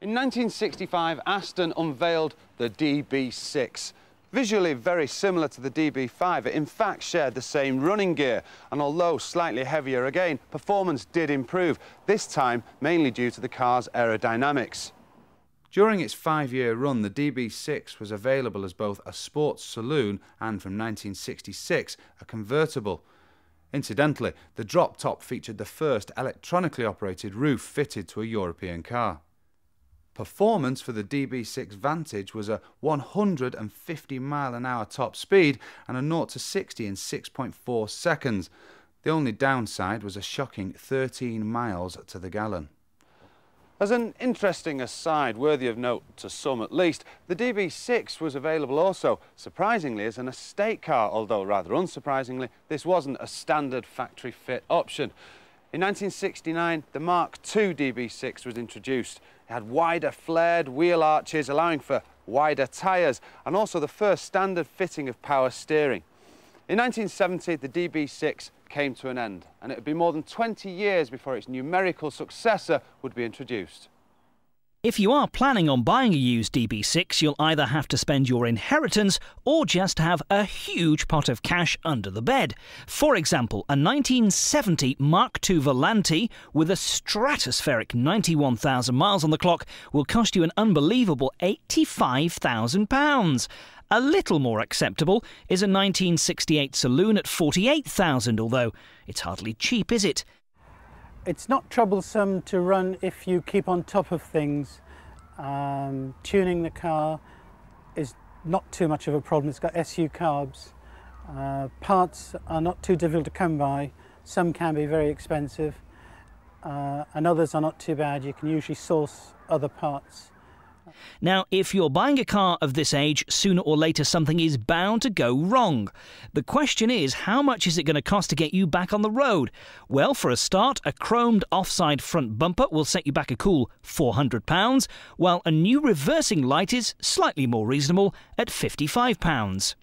In 1965, Aston unveiled the DB6. Visually very similar to the DB5, it in fact shared the same running gear, and although slightly heavier again, performance did improve, this time mainly due to the car's aerodynamics. During its 5-year run, the DB6 was available as both a sports saloon and, from 1966, a convertible. Incidentally, the drop top featured the first electronically operated roof fitted to a European car. Performance for the DB6 Vantage was a 150 mile/hour top speed and a 0 to 60 in 6.4 seconds. The only downside was a shocking 13 miles to the gallon. As an interesting aside, worthy of note to some at least, the DB6 was available also, surprisingly, as an estate car, although rather unsurprisingly, this wasn't a standard factory fit option. In 1969, the Mark II DB6 was introduced. It had wider flared wheel arches, allowing for wider tyres, and also the first standard fitting of power steering. In 1970, the DB6 came to an end, and it would be more than 20 years before its numerical successor would be introduced. If you are planning on buying a used DB6, you'll either have to spend your inheritance or just have a huge pot of cash under the bed. For example, a 1970 Mark II Volante with a stratospheric 91,000 miles on the clock will cost you an unbelievable £85,000. A little more acceptable is a 1968 Saloon at £48,000, although it's hardly cheap, is it? It's not troublesome to run if you keep on top of things. Tuning the car is not too much of a problem. It's got SU carbs. Parts are not too difficult to come by. Some can be very expensive, and others are not too bad. You can usually source other parts. Now, if you're buying a car of this age, sooner or later something is bound to go wrong. The question is, how much is it going to cost to get you back on the road? Well, for a start, a chromed offside front bumper will set you back a cool £400, while a new reversing light is slightly more reasonable at £55.